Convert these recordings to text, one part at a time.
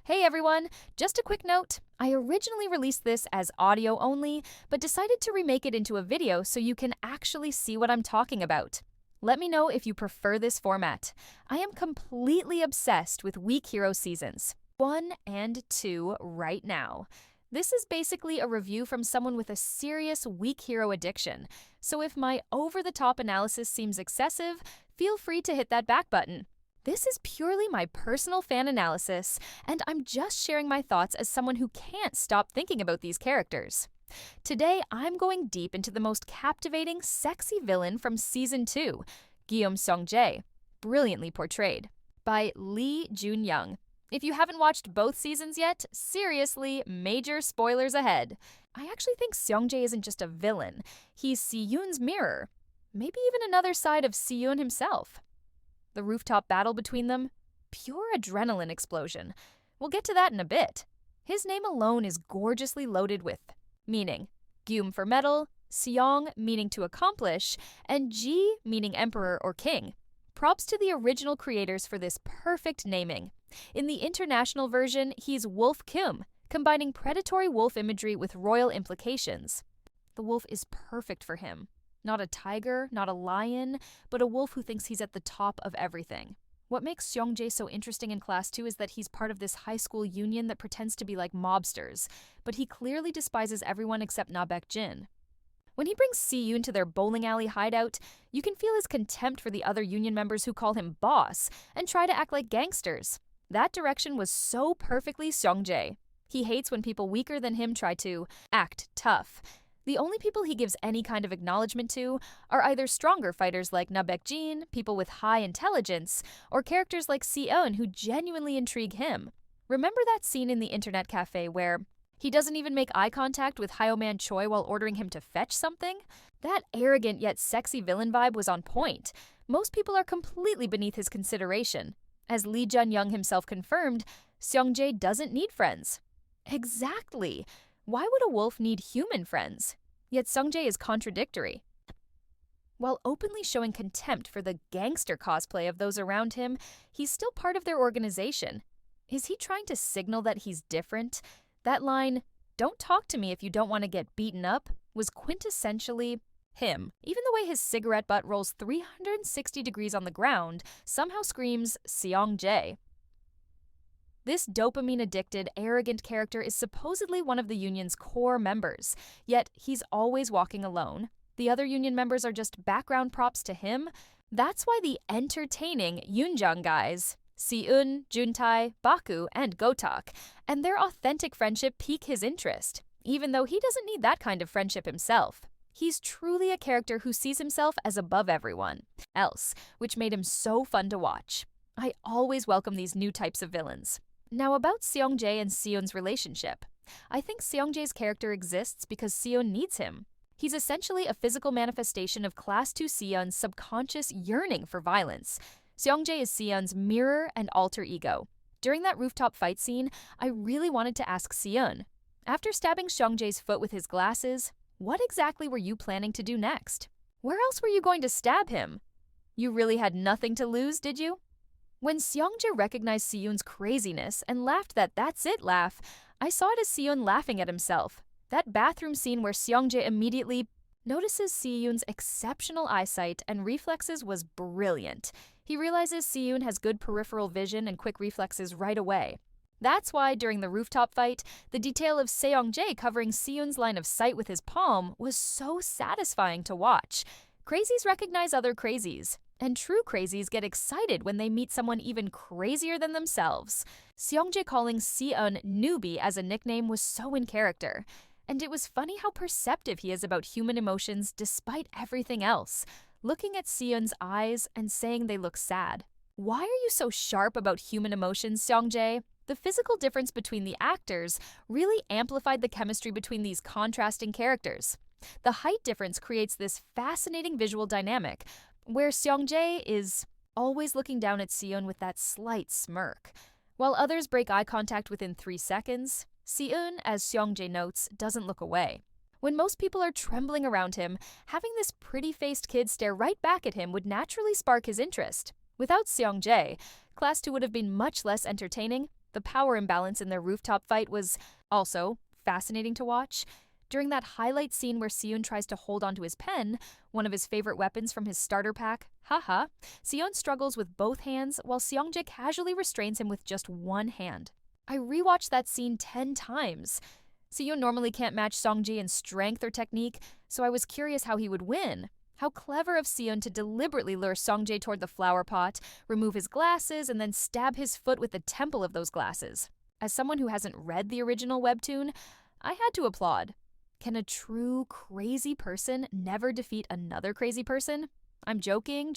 Hey everyone! Just a quick note. I originally released this as audio only, but decided to remake it into a video so you can actually see what I'm talking about. Let me know if you prefer this format. I am completely obsessed with Weak Hero seasons 1 and 2 right now. This is basically a review from someone with a serious Weak Hero addiction, so if my over-the-top analysis seems excessive, feel free to hit that back button. This is purely my personal fan analysis, and I'm just sharing my thoughts as someone who can't stop thinking about these characters. Today, I'm going deep into the most captivating, sexy villain from Season 2, Geum Seong-je, brilliantly portrayed, by Lee Jun-young. If you haven't watched both seasons yet, seriously, major spoilers ahead. I actually think Seong-je isn't just a villain, he's Si-eun's mirror. Maybe even another side of Si-eun himself. The rooftop battle between them? Pure adrenaline explosion. We'll get to that in a bit. His name alone is gorgeously loaded with meaning. Geum for metal, Seong meaning to accomplish, and Ji meaning emperor or king. Props to the original creators for this perfect naming. In the international version, he's Wolf Kim, combining predatory wolf imagery with royal implications. The wolf is perfect for him. Not a tiger, not a lion, but a wolf who thinks he's at the top of everything. What makes Seong-je so interesting in Class 2 is that he's part of this high school union that pretends to be like mobsters, but he clearly despises everyone except Na-baek-jin. When he brings Si-eun to their bowling alley hideout, you can feel his contempt for the other union members who call him boss and try to act like gangsters. That direction was so perfectly Seong-je. He hates when people weaker than him try to act tough. The only people he gives any kind of acknowledgement to are either stronger fighters like Na-baek-jin, people with high intelligence, or characters like Si-eun who genuinely intrigue him. Remember that scene in the internet cafe where he doesn't even make eye contact with Hyo-man Choi while ordering him to fetch something? That arrogant yet sexy villain vibe was on point. Most people are completely beneath his consideration. As Lee Jun-young himself confirmed, Seong-je doesn't need friends. Exactly. Why would a wolf need human friends? Yet Seong-je is contradictory. While openly showing contempt for the gangster cosplay of those around him, he's still part of their organization. Is he trying to signal that he's different? That line, "Don't talk to me if you don't want to get beaten up," was quintessentially him. Even the way his cigarette butt rolls 360 degrees on the ground somehow screams Seong-je. This dopamine-addicted, arrogant character is supposedly one of the union's core members, yet he's always walking alone. The other union members are just background props to him. That's why the entertaining Yoonjung guys, Si-eun, Juntae, Baku, and Gotak, and their authentic friendship pique his interest, even though he doesn't need that kind of friendship himself. He's truly a character who sees himself as above everyone else, which made him so fun to watch. I always welcome these new types of villains. Now about Seong-je and Si-eun's relationship. I think Seong-je's character exists because Si-eun needs him. He's essentially a physical manifestation of Class 2 Si-eun's subconscious yearning for violence. Seong-je is Si-eun's mirror and alter ego. During that rooftop fight scene, I really wanted to ask Si-eun, after stabbing Seong-je's foot with his glasses, what exactly were you planning to do next? Where else were you going to stab him? You really had nothing to lose, did you? When Seong-je recognized Si-eun's craziness and laughed that "that's it" laugh, I saw it as Si-eun laughing at himself. That bathroom scene where Seong-je immediately notices Si-eun's exceptional eyesight and reflexes was brilliant. He realizes Si-eun has good peripheral vision and quick reflexes right away. That's why, during the rooftop fight, the detail of Seong-je covering Si-eun's line of sight with his palm was so satisfying to watch. Crazies recognize other crazies. And true crazies get excited when they meet someone even crazier than themselves. Seong-je calling Si-eun newbie as a nickname was so in character. And it was funny how perceptive he is about human emotions despite everything else. Looking at Si-eun's eyes and saying they look sad. Why are you so sharp about human emotions, Seong-je? The physical difference between the actors really amplified the chemistry between these contrasting characters. The height difference creates this fascinating visual dynamic, where Seong-je is always looking down at Si-eun with that slight smirk. While others break eye contact within 3 seconds, Si-eun, as Seong-je notes, doesn't look away. When most people are trembling around him, having this pretty-faced kid stare right back at him would naturally spark his interest. Without Seong-je, Class 2 would have been much less entertaining, The power imbalance in their rooftop fight was also fascinating to watch. During that highlight scene where Si-eun tries to hold onto his pen, one of his favorite weapons from his starter pack, haha, Si-eun struggles with both hands while Seong-je casually restrains him with just one hand. I rewatched that scene 10 times. Si-eun normally can't match Seong-je in strength or technique, so I was curious how he would win. How clever of Si-eun to deliberately lure Seong-je toward the flower pot, remove his glasses, and then stab his foot with the temple of those glasses. As someone who hasn't read the original webtoon, I had to applaud. Can a true crazy person never defeat another crazy person? I'm joking.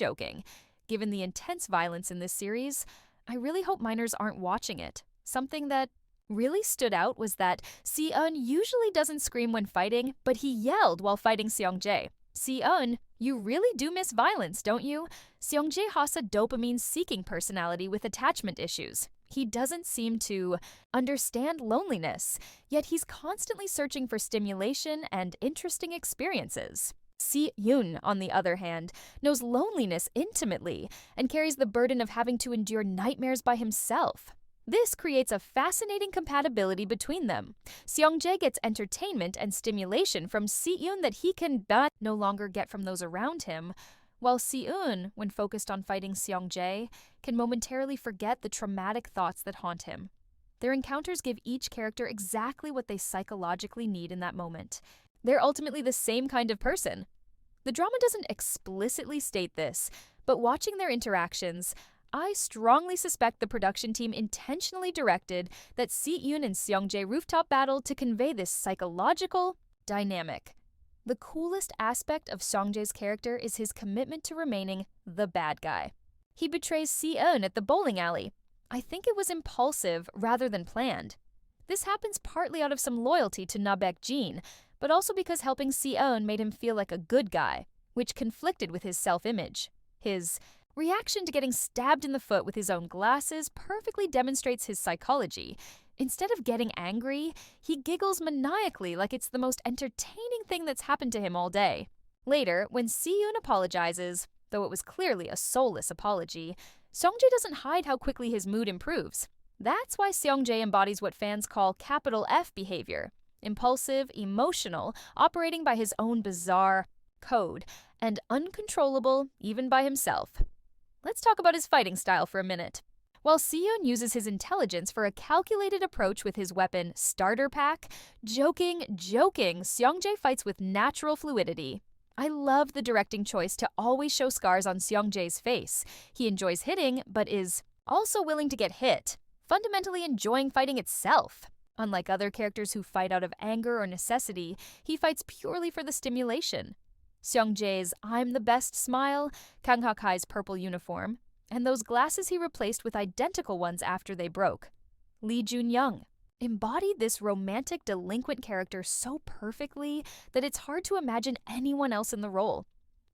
Given the intense violence in this series, I really hope minors aren't watching it. Something that really stood out was that Si-eun usually doesn't scream when fighting, but he yelled while fighting Seong-je. Si-eun, you really do miss violence, don't you? Seong-je has a dopamine-seeking personality with attachment issues. He doesn't seem to understand loneliness, yet he's constantly searching for stimulation and interesting experiences. Si-eun, on the other hand, knows loneliness intimately and carries the burden of having to endure nightmares by himself. This creates a fascinating compatibility between them. Seong-je gets entertainment and stimulation from Si-eun that he can no longer get from those around him, while Si-eun, when focused on fighting Seong-je, can momentarily forget the traumatic thoughts that haunt him. Their encounters give each character exactly what they psychologically need in that moment. They're ultimately the same kind of person. The drama doesn't explicitly state this, but watching their interactions, I strongly suspect the production team intentionally directed that Si-eun and Seong-je rooftop battle to convey this psychological dynamic. The coolest aspect of Seong-je's character is his commitment to remaining the bad guy. He betrays Si-eun at the bowling alley. I think it was impulsive rather than planned. This happens partly out of some loyalty to Na-baek-jin, but also because helping Si-eun made him feel like a good guy, which conflicted with his self-image. His reaction to getting stabbed in the foot with his own glasses perfectly demonstrates his psychology. Instead of getting angry, he giggles maniacally like it's the most entertaining thing that's happened to him all day. Later, when Si-eun apologizes, though it was clearly a soulless apology, Seong-je doesn't hide how quickly his mood improves. That's why Seong-je embodies what fans call capital F behavior. Impulsive, emotional, operating by his own bizarre code, and uncontrollable even by himself. Let's talk about his fighting style for a minute. While Si-eun uses his intelligence for a calculated approach with his weapon starter pack, joking, Seong-je fights with natural fluidity. I love the directing choice to always show scars on Seong-je's face. He enjoys hitting, but is also willing to get hit, fundamentally enjoying fighting itself. Unlike other characters who fight out of anger or necessity, he fights purely for the stimulation. Seong-je's "I'm the best" smile, Kang Ha-kai's purple uniform, and those glasses he replaced with identical ones after they broke. Lee Jun-young embodied this romantic delinquent character so perfectly that it's hard to imagine anyone else in the role.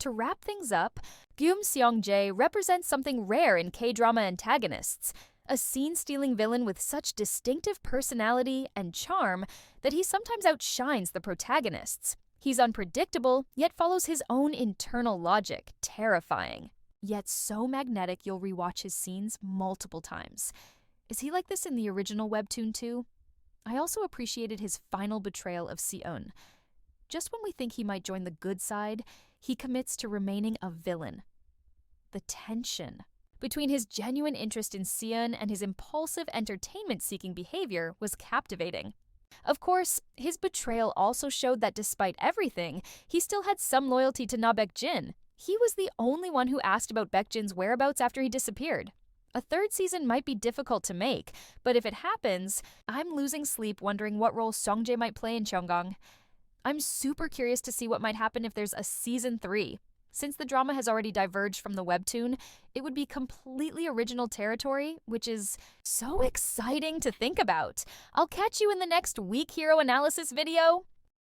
To wrap things up, Geum Seong-je represents something rare in K-drama antagonists, a scene-stealing villain with such distinctive personality and charm that he sometimes outshines the protagonists. He's unpredictable, yet follows his own internal logic, terrifying. Yet so magnetic you'll rewatch his scenes multiple times. Is he like this in the original webtoon too? I also appreciated his final betrayal of Si-eun. Just when we think he might join the good side, he commits to remaining a villain. The tension between his genuine interest in Si-eun and his impulsive entertainment-seeking behavior was captivating. Of course, his betrayal also showed that despite everything, he still had some loyalty to Na-baek-jin. He was the only one who asked about Baek-jin's whereabouts after he disappeared. A third season might be difficult to make, but if it happens, I'm losing sleep wondering what role Seong-je might play in Cheonggang. I'm super curious to see what might happen if there's a season 3. Since the drama has already diverged from the webtoon, it would be completely original territory, which is so exciting to think about. I'll catch you in the next Week Hero analysis video.